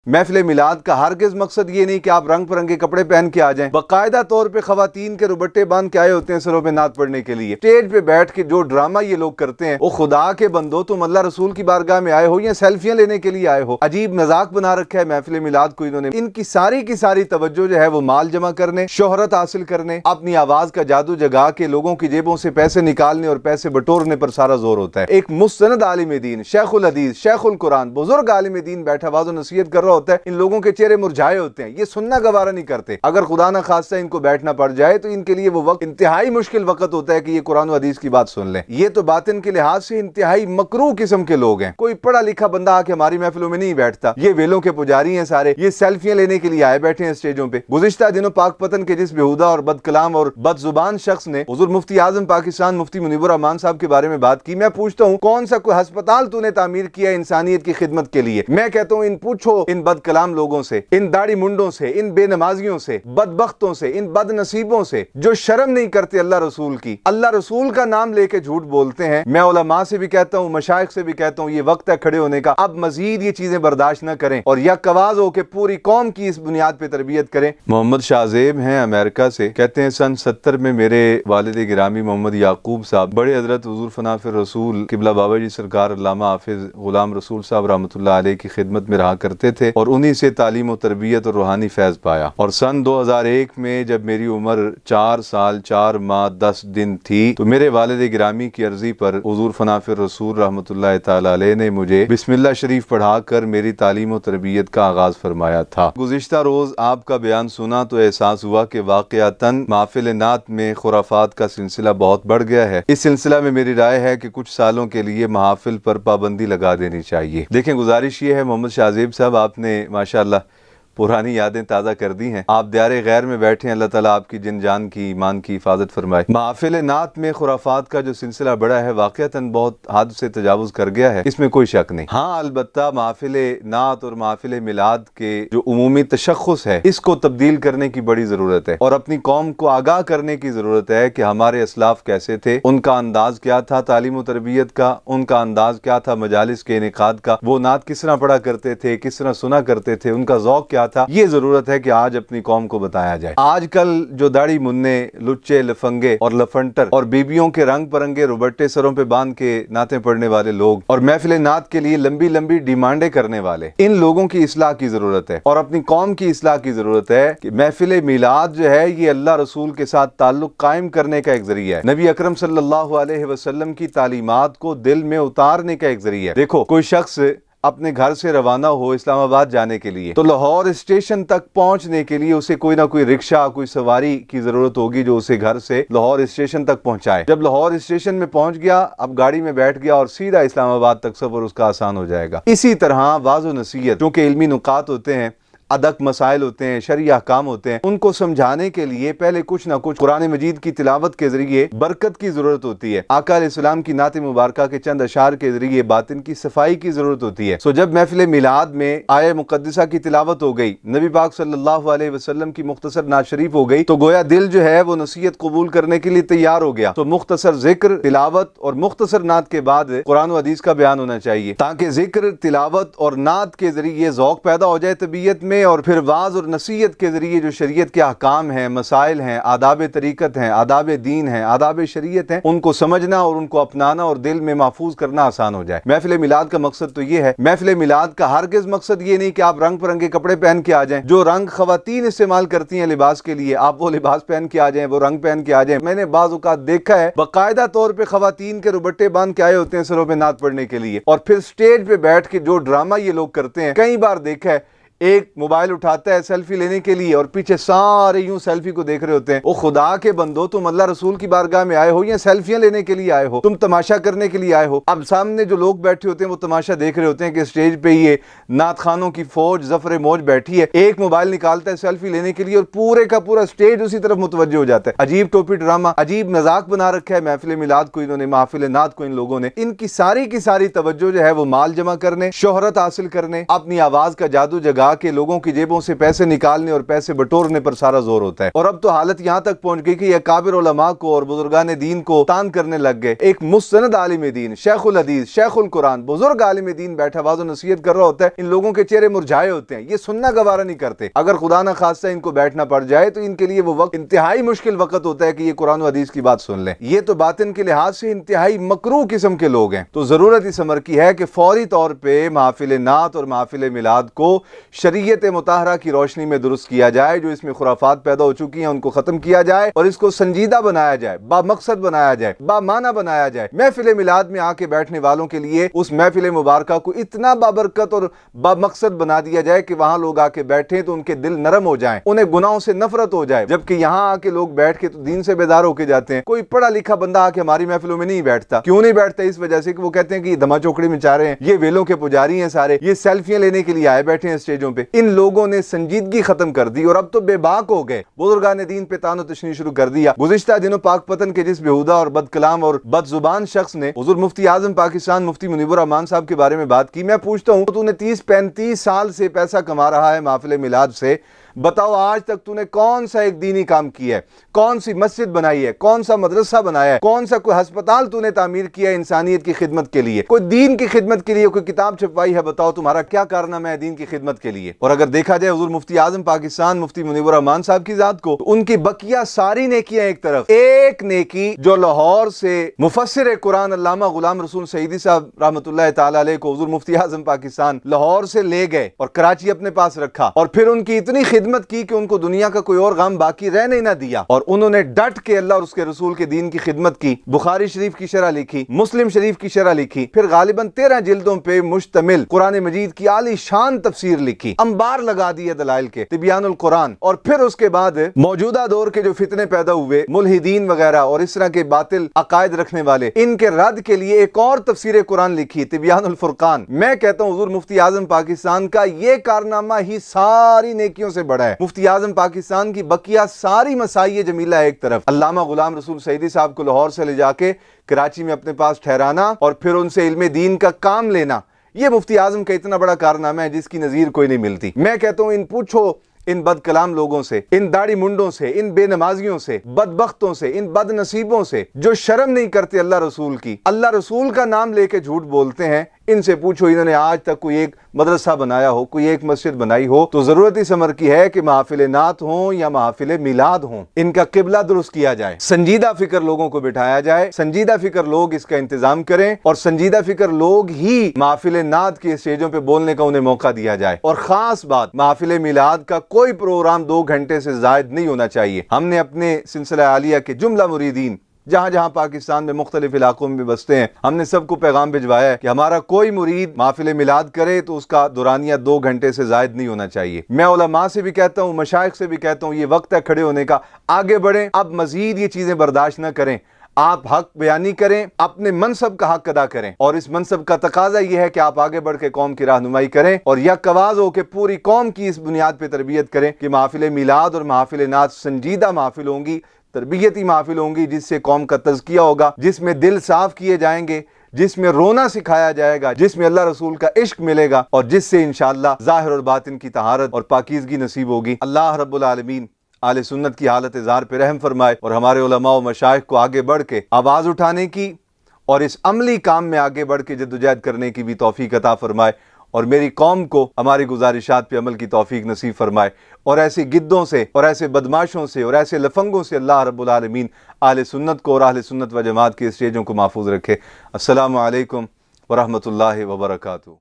महफिल मिलाद का हरगिज़ मकसद ये नहीं कि आप रंग बिरंगे कपड़े पहन के आ जाएं। बाकायदा तौर पे खवातीन के रुबट्टे बांध के आए होते हैं सरों पे नात पढ़ने के लिए। स्टेज पे बैठ के जो ड्रामा ये लोग करते हैं, वो खुदा के बंदो, तुम अल्लाह रसूल की बारगाह में आए हो या सेल्फियां लेने के लिए आए हो? अजीब मजाक बना रखा है महफिल मिलाद को इन्होंने। इनकी की सारी तवज्जो जो है वो माल जमा करने, शोहरत हासिल करने, अपनी आवाज का जादू जगा के लोगों की जेबों से पैसे निकालने और पैसे बटोरने पर सारा जोर होता है। एक मुस्तनद आलिम दीन, शेखुल हदीस, शेखुल कुरान, बुजुर्ग आलिम दीन बैठा वाज़ो नसीहत कर रहा होता है, इन लोगों के चेहरे मुरझाए होते हैं, ये सुनना गवारा नहीं करते। अगर खुदा ना खास्ता इनको बैठना पड़ जाए तो इनके लिए वो वक्त इंतहाई मुश्किल वक्त होता है कि ये कुरान हदीस की बात सुन लें। ये तो बातिन के लिहाज से इंतहाई मकरूह किस्म के लोग हैं। कोई पढ़ा लिखा बंदा आके हमारी महफिलों में नहीं बैठता। ये वेलों के पुजारी हैं सारे, ये सेल्फियां लेने के लिए आए बैठे हैं स्टेजों पे। गुज़िश्ता दिनों पाक पतन के जिस बेहुदा और बदकलाम और बदजुबान शख्स ने हुजूर मुफ्ती आजम पाकिस्तान मुफ्ती मुनीबुर रहमान साहब के बारे में बात की, मैं पूछता हूँ कौन सा कोई अस्पताल तूने तामीर किया इंसानियत की खिदमत के लिए? मैं कहता हूँ इन पूछो इन बदकलाम लोगों से, इन दाढ़ी मुंडों से, इन बेनमाजियों से, बदबख्तों से, इन बदनसीबों से जो शर्म नहीं करते अल्लाह रसूल की, अल्लाह रसूल का नाम लेके झूठ बोलते हैं। मैं उलमा से भी कहता हूँ, मशाइख से भी कहता हूँ, ये वक्त है खड़े होने का। अब मजीद ये चीजें बर्दाश्त न करें और यकआवाज होकर पूरी कौम की इस बुनियाद पे तरबियत करें। मोहम्मद शाहजेब हैं अमेरिका से, कहते हैं सन 70 में मेरे वालिद गिरामी मोहम्मद याकूब साहब बड़े हजरत हुजूर फनाफिर रसूल किबला बाबा जी सरकार अल्लामा हाफिज गुलाम रसूल साहब रहमतुल्लाह अलैह की खिदमत में रहा करते थे और उन्हीं से तालीम और तरबियत और रूहानी फैज पाया। और सन 2001 में जब मेरी उम्र 4 साल 4 माह 10 दिन थी तो मेरे वालिद गिरामी की अर्जी पर हुजूर फनाफिर रसूल रहमतुल्लाह ताला अलैह ने मुझे बिस्मिल्लाह शरीफ पढ़ाकर मेरी तालीम और तरबियत का आगाज फरमाया था। गुज़िश्ता रोज आपका बयान सुना तो एहसास हुआ कि वाक़यातन महफिल नात में खुराफात का सिलसिला बहुत बढ़ गया है। इस सिलसिला में मेरी राय है कि कुछ सालों के लिए महफिल पर पाबंदी लगा देनी चाहिए। देखें, गुजारिश ये है मोहम्मद शाहजेब साहब, आपने माशाअल्लाह पुरानी यादें ताज़ा कर दी हैं। आप दियारे गैर में बैठे हैं, अल्लाह ताला आपकी जिन जान की ईमान की हिफाजत फरमाए। महफिल नात में खुराफात का जो सिलसिला बड़ा है वाक़यातन बहुत हद से तजावुज़ कर गया है, इसमें कोई शक नहीं। हाँ, अलबत्ता महफिल नात और महफिल मिलाद के जो उमूमी तशख़्ख़ुस है इसको तब्दील करने की बड़ी ज़रूरत है और अपनी कौम को आगाह करने की ज़रूरत है कि हमारे असलाफ कैसे थे, उनका अंदाज क्या था तालीम और तरबियत का, उनका अंदाज क्या था मजालिस के इनेकाद का, वो नात किस तरह पढ़ा करते थे, किस तरह सुना करते थे, उनका ज़ौक़ क्या था। ये जरूरत है कि आज अपनी कौम को बताया जाए। आजकल जो दाढ़ी मुन्ने, लुच्चे, लफंगे और लफंटर और बीबियों के रंग परंगे रुबट्टे सरों पे बांध के नाते पढ़ने वाले लोग और महफिल नात के लिए लंबी लंबी डिमांडें करने वाले, इन लोगों की इस्लाह की जरूरत है और अपनी कौम की इस्लाह की जरूरत है कि महफिल मिलाद जो है ये अल्लाह रसूल के साथ ताल्लुक कायम करने का एक जरिया है। नबी अकरम सल्लल्लाहु अलैहि वसल्लम की तालीमात को दिल में उतारने का एक जरिया है। देखो, कोई शख्स अपने घर से रवाना हो इस्लामाबाद जाने के लिए तो लाहौर स्टेशन तक पहुंचने के लिए उसे कोई ना कोई रिक्शा, कोई सवारी की जरूरत होगी जो उसे घर से लाहौर स्टेशन तक पहुंचाए। जब लाहौर स्टेशन में पहुंच गया, अब गाड़ी में बैठ गया और सीधा इस्लामाबाद तक सफर उसका आसान हो जाएगा। इसी तरह वाज़ो नसीहत, क्योंकि इल्मी नुकात होते हैं, अदक मसाइल होते हैं, शरई अहकाम होते हैं, उनको समझाने के लिए पहले कुछ ना कुछ कुरान मजीद की तिलावत के जरिए बरकत की जरूरत होती है। आका अलैहिस्सलाम की नात मुबारका के चंद अशार के जरिए बातिन की सफाई की जरूरत होती है। सो जब महफिल मिलाद में आया मुकद्दसा की तिलावत हो गई, नबी पाक सल्लल्लाहु अलैहि वसल्लम की मुख्तसर नात शरीफ हो गई, तो गोया दिल जो है वो नसीहत कबूल करने के लिए तैयार हो गया। तो मुख्तसर जिक्र, तिलावत और मुख्तसर नात के बाद कुरान हदीस का बयान होना चाहिए ताकि जिक्र, तिलावत और नात के जरिए ज़ौक़ पैदा हो जाए तबीयत में और फिर वाज और नसीहत के जरिए जो शरीयत के अहकाम हैं, मसाइल हैं, आदाब तरीकत हैं, आदाब दीन हैं, आदाब शरीयत हैं, उनको समझना और उनको अपनाना और दिल में महफूज करना आसान हो जाए। महफिल मिलाद का मकसद तो ये है, महफिल मिलाद का हरगिज़ मकसद ये नहीं कि आप रंग बिरंगे कपड़े पहन के आ जाएं। जो रंग खवातीन इस्तेमाल करती हैं लिबास के लिए, आप वो लिबास पहन के आ जाएं, वो रंग पहन के आ जाएं। मैंने बाज़ औक़ात देखा है बाकायदा तौर पर खवातीन के रुबट्टे बांध के आए होते हैं सरों पे नात पढ़ने के लिए और फिर स्टेज पे बैठ के जो ड्रामा ये लोग करते हैं, कई बार देखा है, एक मोबाइल उठाता है सेल्फी लेने के लिए और पीछे सारे यूं सेल्फी को देख रहे होते हैं। ओ खुदा के बंदो, तुम अल्लाह रसूल की बारगाह में आए हो या सेल्फियां लेने के लिए आए हो? तुम तमाशा करने के लिए आए हो? अब सामने जो लोग बैठे होते हैं वो तमाशा देख रहे होते हैं कि स्टेज पे ये नात खानों की फौज जफर मौज बैठी है। एक मोबाइल निकालता है सेल्फी लेने के लिए और पूरे का पूरा स्टेज उसी तरफ मुतवज्जो हो जाता है। अजीब टोपी ड्रामा, अजीब मजाक बना रखा है महफिल मिलाद को इन्होंने, महफिल नात को इन लोगों ने। इनकी सारी की सारी तवज्जो जो है वो माल जमा करने, शोहरत हासिल करने, अपनी आवाज का जादू जगा जाके लोगों की जेबों से पैसे निकालने और पैसे बटोरने पर सारा जोर होता है। और अब तो हालत यहाँ तक पहुंच गई कि अकाबिर उलमा को और बुजुर्गान दीन को तान करने लग गए। एक मुस्तनद आलिम दीन, शेखुल हदीस, शेखुल कुरान, बुजुर्ग आलिम दीन बैठा वाज़ो नसीहत कर रहा होता है, इन लोगों के चेहरे मुरझाए होते हैं, ये सुनना गवारा नहीं करते। अगर खुदा ना खास्ता इनको बैठना पड़ जाए तो इनके लिए वो वक्त इंतहाई मुश्किल वक्त होता है कि ये कुरान हदीस की बात सुन लें। ये तो बातिन के लिहाज से इंतहाई मकरूह किस्म के लोग हैं। तो जरूरत इस अमर की है कि फौरी तौर पर महफिल नात और महफिल मिलाद को शरीयत मुताहरा की रोशनी में दुरुस्त किया जाए। जो इसमें खुराफात पैदा हो चुकी हैं उनको खत्म किया जाए और इसको संजीदा बनाया जाए, बामकसद बनाया जाए, बामाना बनाया जाए। महफिल मिलाद में आके बैठने वालों के लिए उस महफिल मुबारका को इतना बाबरकत और बामकसद बना दिया जाए कि वहां लोग आके बैठे तो उनके दिल नरम हो जाएं, उन्हें गुनाहों से नफरत हो जाए। जबकि यहाँ आके लोग बैठ के तो दीन से बेदार होके जाते हैं। कोई पढ़ा लिखा बंदा आके हमारी महफिलों में नहीं बैठता। क्यों नहीं बैठता? इस वजह से कि वो कहते हैं कि धमा चौकड़ी में चाह रहे हैं, ये वेलों के पुजारी हैं सारे, ये सेल्फियां लेने के लिए आए बैठे हैं स्टेजों पे। इन लोगों ने संजीदगी खत्म कर दी और अब तो बेबाक हो गए। बुजुर्गान दीन पे तानो तशनी शुरू कर दिया। गुज़िश्ता दिनों पाकपतन के जिस बेहुदा और बदकलाम और बदजुबान शख्स ने हुजूर मुफ्ती आजम पाकिस्तान मुफ्ती मुनीबुर रहमान साहब के बारे में बात की, मैं पूछता हूं, तूने 30-35 साल से पैसा कमा रहा है महफिल मिलाद से, बताओ आज तक तूने कौन सा एक दीनी काम किया है? कौन सी मस्जिद बनाई है? कौन सा मदरसा बनाया है? कौन सा कोई अस्पताल तूने तामीर किया है इंसानियत की खिदमत के लिए, कोई दीन की खिदमत के लिए, कोई किताब छपवाई है? बताओ तुम्हारा क्या कारनामा है दीन की खिदमत के लिए? और अगर देखा जाए हुजूर मुफ्ती आजम पाकिस्तान मुफ्ती मुनीबुर रहमान साहब की जात को, तो उनकी बकिया सारी नेकियां एक तरफ, एक नेकी जो लाहौर से मुफस्सिर कुरान अल्लामा गुलाम रसूल सईदी साहब रहमतुल्लाह तआला अलैह को हुजूर मुफ्ती आजम पाकिस्तान लाहौर से ले गए और कराची अपने पास रखा और फिर उनकी इतनी खिदमत की कि उनको दुनिया का कोई और गम बाकी रहने ना दिया और उन्होंने डट के अल्लाह और उसके रसूल के दीन की खिदमत की। बुखारी शरीफ की शरह लिखी, मुस्लिम शरीफ की शरह लिखी, फिर गालिबन 13 जिल्दों पे मुश्तमिल कुरान मजीद की आली शान तफसीर लिखी, अंबार लगा दिए दलाइल के, तिबियानुल कुरान। और फिर उसके बाद मौजूदा दौर के जो फितने पैदा हुए, मुल्हिदीन वगैरह और इस तरह के बातिल अकायद रखने वाले, इनके रद्द के लिए एक और तफसीर कुरान लिखी, तिबियानुल फुरकान। मैं कहता हूँ हुजूर मुफ्ती आजम पाकिस्तान का ये कारनामा ही सारी नेकियों से बड़ा है। मुफ्ती आजम पाकिस्तान की बकिया सारी मसाई जमीला एक तरफ, अल्लामा गुलाम रसूल सईदी साहब को लाहौर से ले जाके कराची में अपने पास ठहराना और फिर उनसे इल्मे दीन का काम लेना, ये मुफ्ती आजम का इतना बड़ा कारनामा है जिसकी नजीर कोई नहीं मिलती। मैं कहता हूँ इन पूछो इन बदकलाम लोगों से, इन दाढ़ी मुंडों से, इन बेनमाजियों से, बदबख्तों से, इन बदनसीबों से जो शर्म नहीं करते अल्लाह रसूल की, अल्लाह रसूल का नाम लेके झूठ बोलते हैं, इनसे पूछो इन्होंने आज तक कोई एक मदरसा बनाया हो, कोई एक मस्जिद बनाई हो? तो जरूरत इस अमर की है कि महफिल नात हो या महफिल मिलाद हो, इनका किबला दुरुस्त किया जाए, संजीदा फिक्र लोगों को बिठाया जाए, संजीदा फिक्र लोग इसका इंतजाम करें और संजीदा फिक्र लोग ही महफिल नात के स्टेजों पे बोलने का उन्हें मौका दिया जाए। और खास बात, महफिल मिलाद का कोई प्रोग्राम 2 घंटे से जायद नहीं होना चाहिए। हमने अपने सिलसिला आलिया के जुमला मुरीदीन जहां जहां पाकिस्तान में मुख्तलिफ इलाकों में बसते हैं, हमने सबको पैगाम भिजवाया है कि हमारा कोई मुरीद महफिल मिलाद करे तो उसका दुरानिया 2 घंटे से जायद नहीं होना चाहिए। मैं उलमा से भी कहता हूँ, मशाइख से भी कहता हूँ, ये वक्त है खड़े होने का, आगे बढ़ें। अब मजीद ये चीजें बर्दाश्त न करें, आप हक बयानी करें, अपने मनसब का हक अदा करें और इस मनसब का तकाजा यह है कि आप आगे बढ़ के कौम की रहनुमाई करें और यक आवाज होकर पूरी कौम की इस बुनियाद पर तरबियत करें कि महफिल मिलाद और महफिल नात संजीदा महफिल होंगी, तरबियती महफिल होंगी, जिससे कौम का तज़किया होगा, जिसमें दिल साफ किए जाएंगे, जिसमें रोना सिखाया जाएगा, जिसमें अल्लाह रसूल का इश्क मिलेगा और जिससे इंशाअल्लाह ज़ाहिर और बातिन की तहारत और पाकीज़गी नसीब होगी। अल्लाह रब्बुल आलमीन आले सुन्नत की हालत ज़ार पे रहम फरमाए और हमारे उलमा व मशाइख को आगे बढ़ के आवाज़ उठाने की और इस अमली काम में आगे बढ़ के जद्दोजहद करने की भी तौफीक अता फरमाए और मेरी कौम को हमारी गुजारिशात पे अमल की तौफीक नसीब फरमाए और ऐसे गिद्दों से और ऐसे बदमाशों से और ऐसे लफंगों से अल्लाह रब्बुल आलमीन आले सुन्नत को और अहले सुन्नत व जमात के स्टेजों को महफूज रखे। अस्सलामु अलैकुम व रहमतुल्लाहि व बरकातुहू।